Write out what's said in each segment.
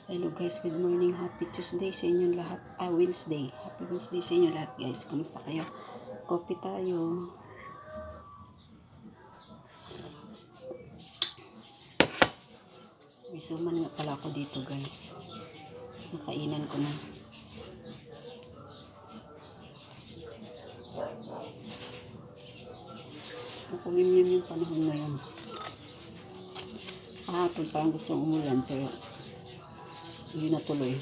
Hello guys, good morning. Happy Tuesday sa inyong lahat. Wednesday. Happy Wednesday sa inyong lahat guys. Kamusta kayo? Coffee tayo. May suman nga pala ako dito guys. Nakainan ko na. Makulimlim yung panahon ngayon. Parang gustong umulan pero hindi natuloy.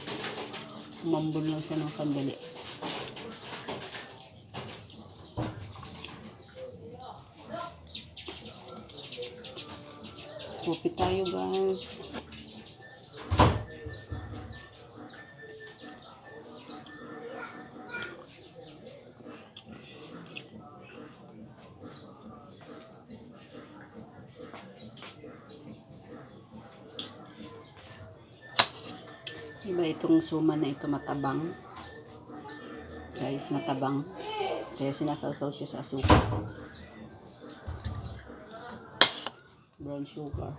Umambon lang siya ng sandali. Coffee tayo guys. Diba itong suman na ito matabang? Guys, matabang. Kaya sinasawsaw siya sa asukal. Brown sugar.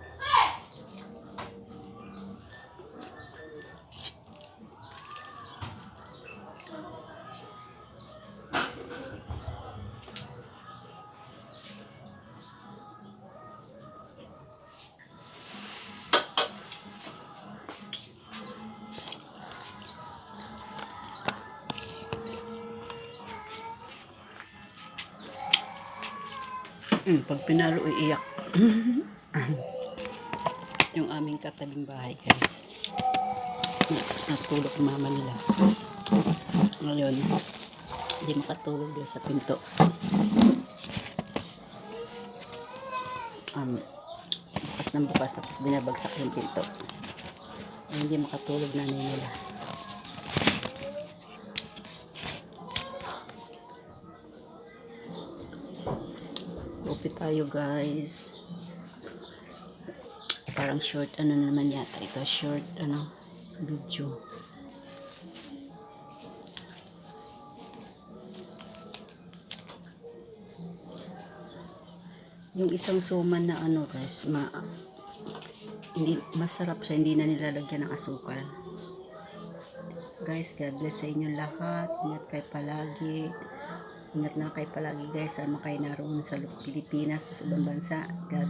Pag pinalo, iiyak. Yung aming katabing bahay, guys. Natulog mama nila. Ngayon, hindi makatulog doon sa pinto. Bukas ng bukas, tapos binabagsak yung pinto. Hindi makatulog nanay nila. Coffee tayo guys. Parang short naman yata ito, short video. Yung isang suman na guys, hindi masarap siya, hindi na nilalagyan ng asukal. Guys, God bless sa inyo lahat. Ingat kayo palagi. Ingat na kayo palagi guys, sama kayo naroon sa Pilipinas, sa ibang bansa. God